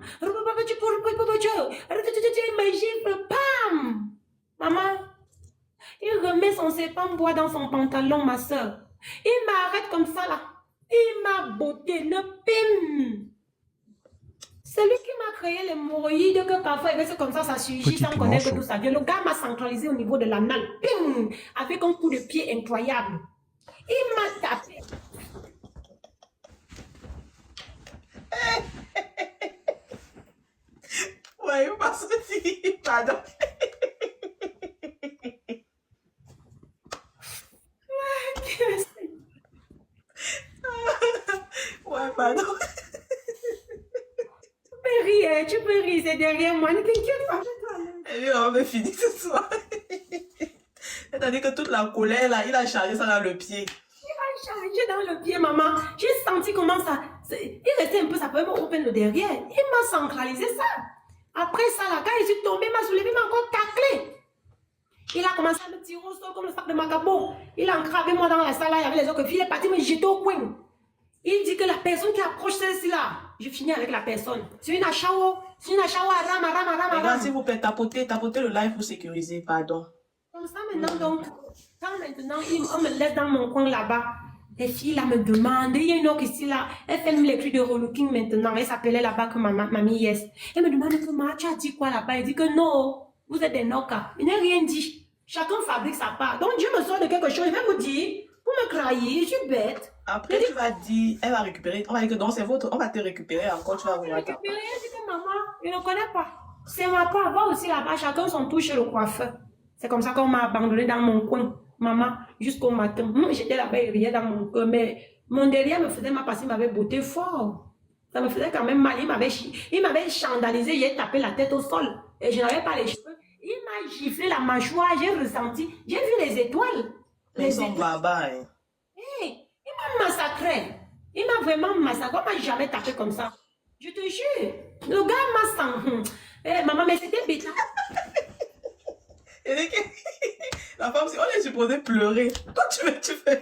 imagine, pam! Maman, il remet son serpent bois dans son pantalon, ma soeur. Il m'arrête comme ça là. Il m'a botté, le pim! C'est lui qui m'a créé l'hémorroïde que parfois il reste comme ça surgit Petit sans piment connaître chaud. tout ça. Le gars m'a centralisé au niveau de l'anal. Pim! Avec un coup de pied incroyable. Il m'a tapé. Ouais, parce que si, pardon. Ouais, pardon. Tu peux rire, c'est derrière moi. Ne t'inquiète pas. Et lui, on va finir ce soir. C'est-à-dire que toute la colère, là, il a chargé ça dans le pied. Chargé dans le pied, maman. J'ai senti comment ça. Il restait un peu, ça peut me open le derrière. Il m'a centralisé ça. Après ça, là, quand je suis tombée, il m'a soulevé, il m'a encore taclé. Il a commencé à me tirer au sol comme le sac de Macabo. Il a encravé moi dans la salle, là, il y avait les autres filles, il est parti me jeter au coin. Il dit que la personne qui approche celle-ci là, je finis avec la personne. C'est une achawo, Regarde, s'il vous plaît, tapotez le live pour sécuriser, pardon. Comme ça maintenant, donc, quand maintenant on me laisse dans mon coin là-bas, les filles là me demandent, il y a une autre ici là, elle fait les cris de relooking maintenant, elle s'appelait là-bas que mamie Yes. Elle me demande comment tu as dit quoi là-bas, elle dit que non, vous êtes des nokas, il n'a rien dit. Chacun fabrique sa part. Donc Dieu me sort de quelque chose, il va vous dire, vous me craillez, je suis bête. Après, tu vas dire, elle va récupérer, on va dire que donc c'est votre, on va te récupérer encore, tu vas vous rattraper. Elle dit que maman, je ne connais pas. C'est ma part, va aussi là-bas, chacun son tour chez le coiffeur. C'est comme ça qu'on m'a abandonné dans mon coin, maman, jusqu'au matin. J'étais là-bas, il riait dans mon cœur, mais mon derrière me faisait mal parce qu'il m'avait botté fort. Ça me faisait quand même mal, il m'avait chandalisé, j'ai tapé la tête au sol et je n'avais pas les cheveux. Il m'a giflé la mâchoire, j'ai ressenti, j'ai vu les étoiles. Ils sont barbares, hein. Hey, il m'a massacré. Il m'a vraiment massacré. On m'a jamais tapé comme ça. Je te jure. Le gars m'a senti. Hey, maman, mais c'était bête là. Et la femme, on est supposé pleurer. Toi, tu fais.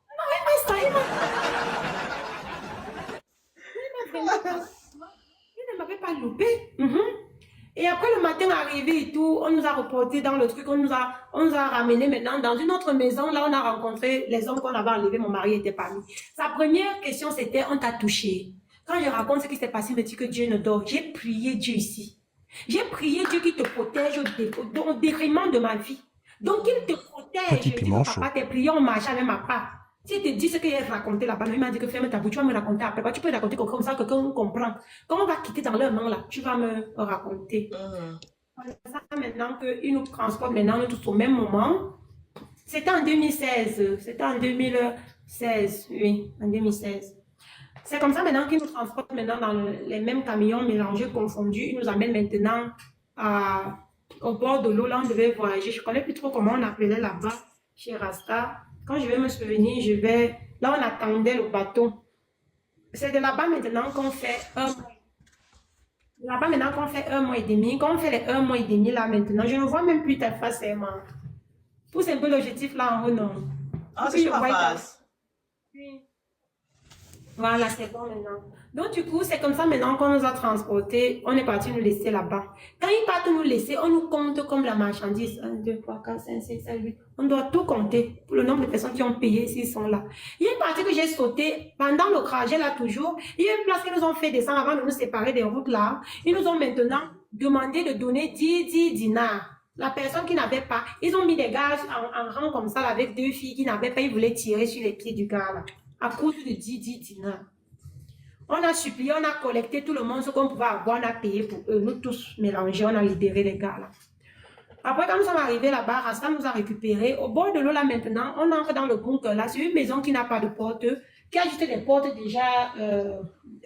Non, il ne m'avait pas loupé. Et après le matin arrivé et tout, on nous a reporté dans le truc, on nous a ramené maintenant dans une autre maison. Là, on a rencontré les hommes qu'on avait enlevés. Mon mari était parmi. Sa première question, c'était, on t'a touché. Quand je raconte ce qui s'est passé, il me dit que Dieu ne dort. J'ai prié Dieu ici. J'ai prié Dieu qui te protège au détriment de ma vie. Donc, il te protège. Petit piment chaud. Papa, tes prières ont marché avec ma part. Si il te dit ce qu'il a raconté là-bas, il m'a dit que ferme ta bouche, tu vas me raconter après. Tu peux raconter comme ça, quelqu'un comprend. Quand on va quitter dans leur main là, tu vas me raconter. Ça maintenant qu'ils nous transportent maintenant tous au même moment. C'était en 2016. C'était en 2016, oui, en 2016. C'est comme ça maintenant qu'ils nous transportent maintenant dans les mêmes camions mélangés, confondus. Ils nous amènent maintenant au bord de l'eau. Là, on devait voyager. Je ne connais plus trop comment on appelait là-bas, chez Rasta. Quand je vais me souvenir, là, on attendait le bateau. C'est de là-bas maintenant qu'on fait un mois. Là-bas maintenant qu'on fait 1 mois et demi. Quand on fait les 1 mois et demi là maintenant, je ne vois même plus ta face, Emma. Pousse un peu l'objectif là en haut, non? Ah, c'est sur ma face. Oui. Voilà, c'est bon maintenant. Donc du coup, c'est comme ça maintenant qu'on nous a transportés. On est parti nous laisser là-bas. Quand ils partent nous laisser, on nous compte comme la marchandise. 1, 2, 3, 4, 5, 6, 7, 8. On doit tout compter pour le nombre de personnes qui ont payé s'ils sont là. Il y a une partie que j'ai sautée pendant le trajet là toujours. Il y a une place qu'ils nous ont fait descendre avant de nous séparer des routes là. Ils nous ont maintenant demandé de donner 10 dinars. La personne qui n'avait pas, ils ont mis des gars en rang comme ça là, avec 2 filles qui n'avaient pas, ils voulaient tirer sur les pieds du gars là. À cause de 10 dinars. On a supplié, on a collecté tout le monde, ce qu'on pouvait avoir, on a payé pour eux, nous tous mélangés, on a libéré les gars là. Après, quand nous sommes arrivés là-bas, Rasta nous a récupérés. Au bord de l'eau là maintenant, on entre dans le bunker là. C'est une maison qui n'a pas de porte, qui a juste des portes déjà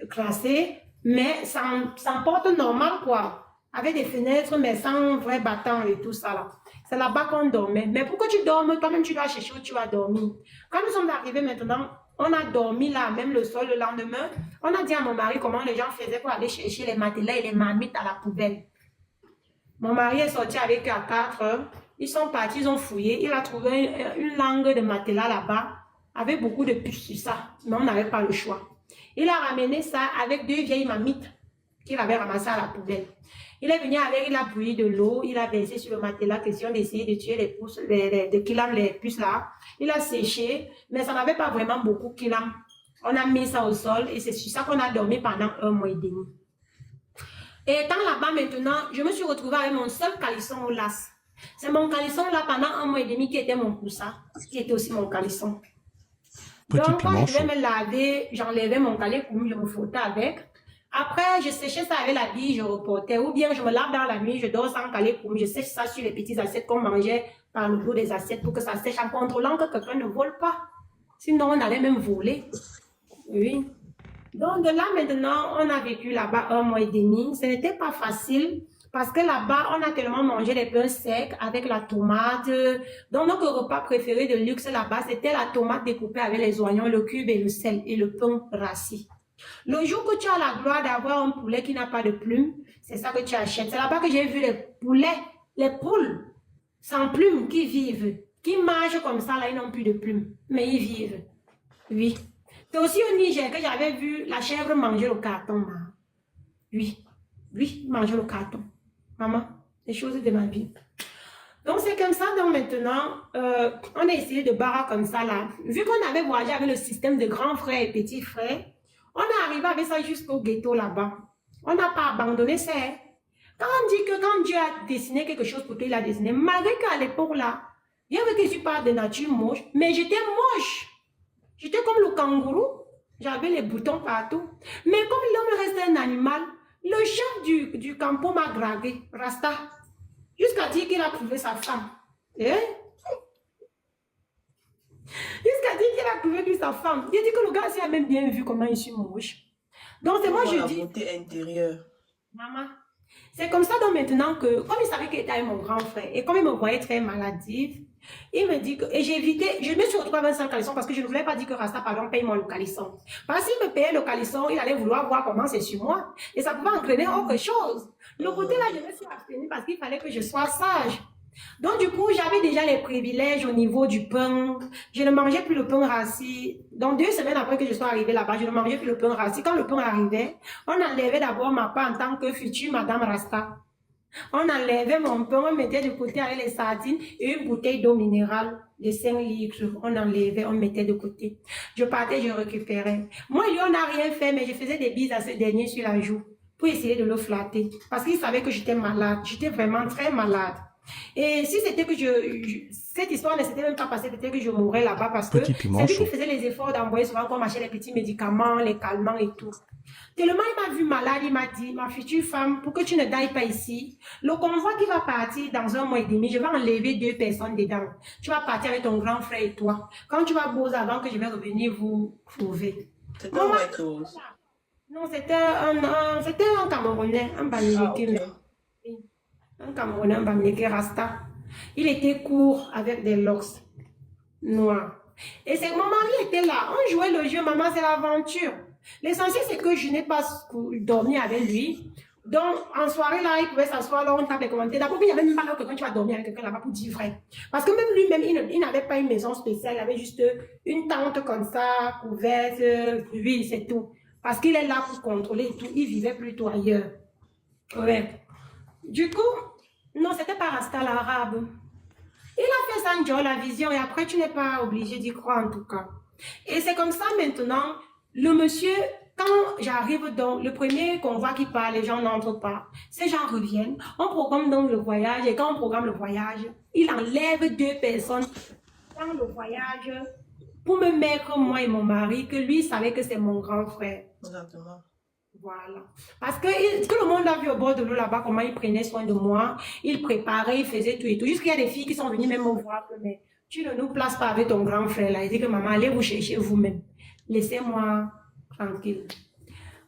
classées, mais sans porte normale quoi. Avec des fenêtres, mais sans vrai battant et tout ça là. C'est là-bas qu'on dormait. Mais pourquoi tu dormes? Toi-même, tu dois chercher où tu vas dormir. Quand nous sommes arrivés maintenant, on a dormi là, même le sol le lendemain. On a dit à mon mari comment les gens faisaient pour aller chercher les matelas et les marmites à la poubelle. Mon mari est sorti avec eux à 4 heures. Ils sont partis, ils ont fouillé. Il a trouvé une langue de matelas là-bas, avec beaucoup de puces sur ça. Mais on n'avait pas le choix. Il a ramené ça avec 2 vieilles mamites qu'il avait ramassées à la poubelle. Il est venu avec, il a bouilli de l'eau, il a versé sur le matelas, question d'essayer de tuer les puces, les puces là. Il a séché, mais ça n'avait pas vraiment beaucoup kilams. On a mis ça au sol et c'est sur ça qu'on a dormi pendant 1 mois et demi. Et étant là-bas maintenant, je me suis retrouvée avec mon seul caleçon au las. C'est mon caleçon là pendant 1 mois et demi qui était mon coussin, qui était aussi mon caleçon. Petit Donc quand piment je devais chaud. me laver, j'enlevais mon caleçon, je me frottais avec. Après, je séchais ça avec la bille, je reportais. Ou bien je me lave dans la nuit, je dors sans caleçon, je sèche ça sur les petits assiettes qu'on mangeait par le dos des assiettes pour que ça sèche en contrôlant que quelqu'un ne vole pas. Sinon, on allait même voler. Oui. Donc de là maintenant, on a vécu là-bas 1 mois et demi. Ce n'était pas facile parce que là-bas, on a tellement mangé des pains secs avec la tomate. Donc notre repas préféré de luxe là-bas, c'était la tomate découpée avec les oignons, le cube et le sel et le pain rassis. Le jour que tu as la gloire d'avoir un poulet qui n'a pas de plumes, c'est ça que tu achètes. C'est là-bas que j'ai vu les poulets, les poules sans plumes qui vivent, qui mangent comme ça, là, ils n'ont plus de plumes, mais ils vivent. Oui. C'est aussi au Niger que j'avais vu la chèvre manger le carton, maman. Oui, oui, manger le carton. Maman, les choses de ma vie. Donc c'est comme ça, donc maintenant, on a essayé de barrer comme ça là. Vu qu'on avait voyagé avec le système de grands frères et petits frères, on est arrivé avec ça jusqu'au ghetto là-bas. On n'a pas abandonné ça. Hein. Quand on dit que quand Dieu a dessiné quelque chose pour toi, il a dessiné, malgré qu'à l'époque là, bien que je suis pas de nature moche, mais j'étais moche. J'étais comme le kangourou, j'avais les boutons partout. Mais comme l'homme restait un animal, le chef du campo m'a dragué, Rasta, jusqu'à dire qu'il a trouvé sa femme. Eh? Jusqu'à dire qu'il a trouvé lui sa femme. Il dit que le gars s'y a même bien vu comment il suis moche. Donc c'est moi je La dis, beauté intérieure. maman, c'est comme ça donc maintenant que, comme il savait qu'il était avec mon grand frère, et comme il me voyait très maladive, il me dit que, et j'ai évité, je me suis retrouvée avec un seul caleçon parce que je ne voulais pas dire que Rasta, pardon, paye-moi le caleçon. Parce qu'il me payait le caleçon, il allait vouloir voir comment c'est sur moi. Et ça pouvait entraîner autre chose. Le côté là, je me suis abstenue parce qu'il fallait que je sois sage. Donc du coup, j'avais déjà les privilèges au niveau du pain. Je ne mangeais plus le pain rassis. Donc 2 semaines après que je sois arrivée là-bas, je ne mangeais plus le pain rassis. Quand le pain arrivait, on enlevait d'abord ma part en tant que future Madame Rasta. On enlevait mon pain, on mettait de côté avec les sardines et une bouteille d'eau minérale de 5 litres. On enlevait, on mettait de côté. Je partais, je récupérais. Moi, lui, on n'a rien fait, mais je faisais des bises à ce dernier sur la joue pour essayer de le flatter. Parce qu'il savait que j'étais malade. J'étais vraiment très malade. Et si c'était que cette histoire ne s'était même pas passée, c'était que je mourrais là-bas parce que Petit c'est piment lui qui chaud. faisait les efforts d'envoyer souvent qu'on m'achetait les petits médicaments, les calmants et tout. Tellement il m'a vu malade, il m'a dit, ma future femme, pour que tu ne dailles pas ici, le convoi qui va partir dans 1 mois et demi, je vais enlever 2 personnes dedans. Tu vas partir avec ton grand frère et toi. Quand tu vas poser avant que je vais revenir vous trouver. C'était un white rose. Non, c'était un Camerounais, un Bamileke. Un Camerounais, un Bamileke Rasta. Il était court avec des locks noirs. Et c'est mon mari était là. On jouait le jeu, maman, c'est l'aventure. L'essentiel, c'est que je n'ai pas dormi avec lui. Donc, en soirée, là, il pouvait s'asseoir, là, on tape les commentaires. D'abord, il n'y avait même pas là que quand tu vas dormir avec quelqu'un là-bas pour dire vrai. Parce que même lui-même, il n'avait pas une maison spéciale. Il avait juste une tente comme ça, couverte, oui, c'est tout. Parce qu'il est là pour contrôler et tout. Il vivait plutôt ailleurs. Ouais. Du coup, non, c'était pas Rasta l'arabe. Il a fait ça, Joe, la vision, et après, tu n'es pas obligé d'y croire en tout cas. Et c'est comme ça maintenant, le monsieur, quand j'arrive dans le premier convoi qui parle, les gens n'entrent pas. Ces gens reviennent, on programme donc le voyage, et quand on programme le voyage, il enlève 2 personnes dans le voyage pour me mettre, moi et mon mari, que lui savait que c'est mon grand frère. Exactement. Voilà. Parce que tout le monde a vu au bord de l'eau là-bas comment il prenait soin de moi. Il préparait, il faisait tout et tout. Jusqu'il y a des filles qui sont venues même me voir. Mais tu ne nous places pas avec ton grand frère là. Il dit que maman, allez vous chercher vous-même. Laissez-moi tranquille.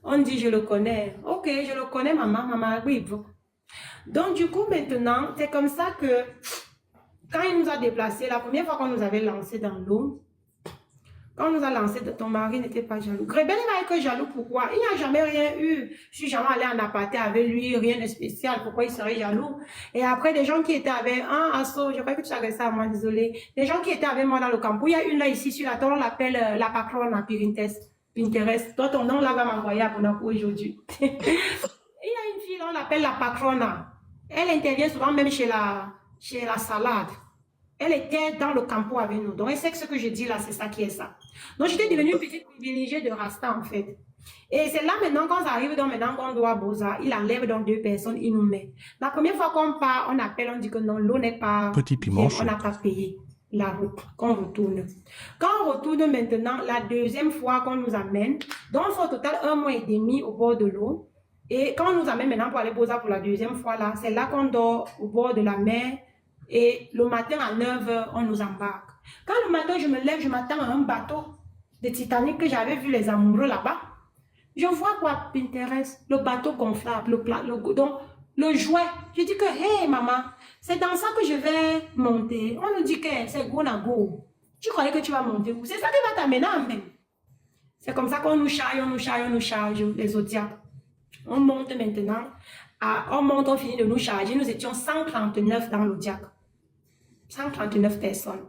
On dit, je le connais. Ok, je le connais, maman. Maman, oui. Donc, du coup, maintenant, c'est comme ça que quand il nous a déplacés, la première fois qu'on nous avait lancés dans l'eau, Quand on nous a lancé, ton mari n'était pas jaloux. Grébel va être jaloux, pourquoi? Il n'y a jamais rien eu. Je suis jamais allée en aparté avec lui, rien de spécial. Pourquoi il serait jaloux? Et après, des gens qui étaient avec, Asso, je crois que tu as ça à moi, désolé. Des gens qui étaient avec moi dans le campus, il y a une là ici sur la table, on l'appelle la patronne à Pinterest. Toi, ton nom là va m'envoyer à Monaco aujourd'hui. Il y a une fille, on l'appelle la patronne. Elle intervient souvent même chez la salade. Elle était dans le campo avec nous. Donc, elle sait que ce que je dis là, c'est ça qui est ça. Donc, j'étais devenue une petite privilégiée de Rasta, en fait. Et c'est là maintenant, quand ça arrive, donc maintenant qu'on doit Boza, il enlève donc 2 personnes, il nous met. La première fois qu'on part, on appelle, on dit que non, l'eau n'est pas... Petit piment chaud. On n'a pas payé la route, qu'on retourne. Quand on retourne maintenant, la deuxième fois qu'on nous amène, donc il faut au total 1 mois et demi au bord de l'eau. Et quand on nous amène maintenant pour aller Boza pour la deuxième fois là, c'est là qu'on dort au bord de la mer. Et le matin à 9 h, on nous embarque. Quand le matin, je me lève, je m'attends à un bateau de Titanic que j'avais vu les amoureux là-bas. Je vois quoi, Pinterest, le bateau gonflable, donc le jouet. Je dis que, hey maman, c'est dans ça que je vais monter. On nous dit que c'est go. Tu croyais que tu vas monter où? C'est ça qui va t'amener en même. C'est comme ça qu'on nous charge, les autres diables. On monte maintenant. On finit de nous charger. Nous étions 139 dans le diacre. 139 personnes.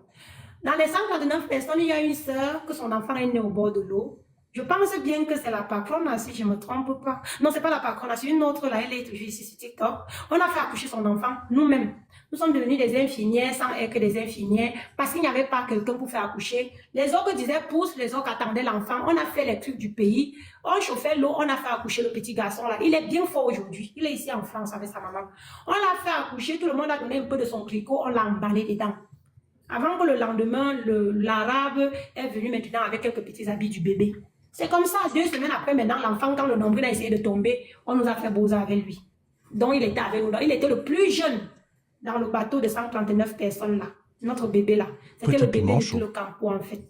Dans les 139 personnes, il y a une sœur que son enfant est né au bord de l'eau. Je pense bien que c'est la patronne, si je ne me trompe pas. Non, c'est pas la patronne, c'est une autre, là, elle est toujours ici sur TikTok. On a fait accoucher son enfant, nous-mêmes. Nous sommes devenus des infirmières sans être des infirmières parce qu'il n'y avait pas quelqu'un pour faire accoucher. Les autres disaient pousse, les autres attendaient l'enfant. On a fait les trucs du pays. On chauffait l'eau, on a fait accoucher le petit garçon là. Il est bien fort aujourd'hui. Il est ici en France avec sa maman. On l'a fait accoucher, tout le monde a donné un peu de son tricot, on l'a emballé dedans. Avant que le lendemain, l'arabe est venu maintenant avec quelques petits habits du bébé. C'est comme ça, 2 semaines après, maintenant, l'enfant, quand le nombril a essayé de tomber, on nous a fait Boza avec lui. Donc, il était avec nous. Il était le plus jeune dans le bateau de 139 personnes là. Notre bébé là. C'était le bébé de tout le campo en fait.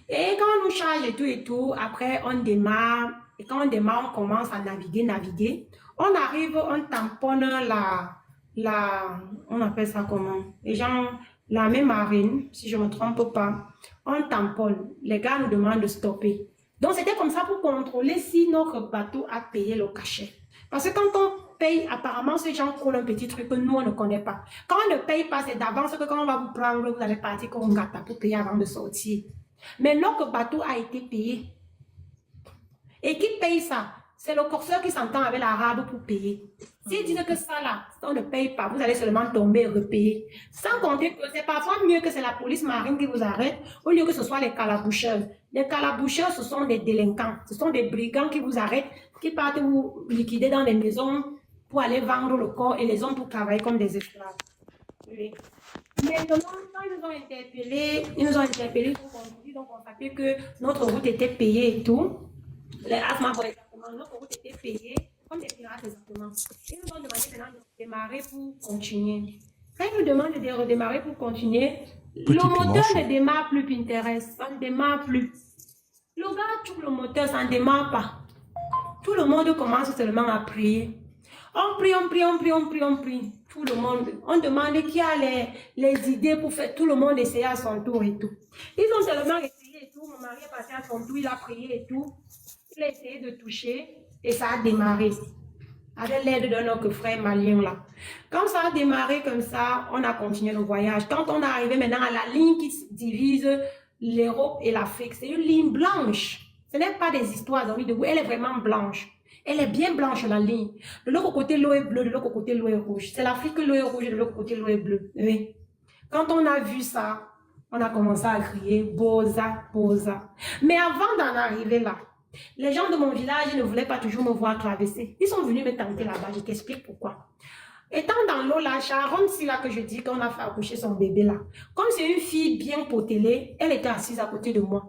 Et quand on nous charge et tout, après on démarre. Et quand on démarre, on commence à naviguer. On arrive, on tamponne on appelle ça comment? Les gens, la même marine, si je ne me trompe pas, on tamponne. Les gars nous demandent de stopper. Donc, c'était comme ça pour contrôler si notre bateau a payé le cachet. Parce que quand on paye, apparemment, ces gens collent un petit truc que nous, on ne connaît pas. Quand on ne paye pas, c'est d'avance que quand on va vous prendre, vous allez partir comme un gâteau pour payer avant de sortir. Mais notre bateau a été payé. Et qui paye ça? C'est le corseur qui s'entend avec l'arabe pour payer. S'ils disent que ça là, on ne paye pas, vous allez seulement tomber et repayer. Sans compter que c'est parfois mieux que c'est la police marine qui vous arrête, au lieu que ce soit les calaboucheurs. Les calaboucheurs, ce sont des délinquants, ce sont des brigands qui vous arrêtent, qui partent vous liquider dans les maisons pour aller vendre le corps et les hommes pour travailler comme des esclaves. Oui. Maintenant, quand ils nous ont interpellés pour conduire, donc on savait que notre route était payée et tout. Les asthmas, exactement, notre route était payée, comme des pirates exactement. Ils nous ont demandé maintenant de démarrer pour continuer. Quand ils nous demandent de redémarrer pour continuer, le moteur ne démarre plus, Pinterest, ça ne démarre plus. Le gars trouve le moteur, ça ne démarre pas. Tout le monde commence seulement à prier. On prie. Tout le monde. On demande qui a les idées pour faire. Tout le monde essayer à son tour et tout. Ils ont seulement essayé et tout. Mon mari est passé à son tour, il a prié et tout. Il a essayé de toucher et ça a démarré. Avec l'aide de notre frère malien là. Quand ça a démarré comme ça, on a continué le voyage. Quand on est arrivé maintenant à la ligne qui divise l'Europe et l'Afrique, c'est une ligne blanche. Ce n'est pas des histoires d'amis de vous, elle est vraiment blanche. Elle est bien blanche la ligne. De l'autre côté, l'eau est bleue, de l'autre côté, l'eau est rouge. C'est l'Afrique que l'eau est rouge, de l'autre côté, l'eau est bleue. Oui. Quand on a vu ça, on a commencé à crier Boza, Boza. Mais avant d'en arriver là, les gens de mon village ne voulaient pas toujours me voir traverser. Ils sont venus me tenter là-bas, je t'explique pourquoi. Étant dans l'eau là, Sharon, c'est là que je dis qu'on a fait accoucher son bébé là. Comme c'est une fille bien potelée, elle était assise à côté de moi.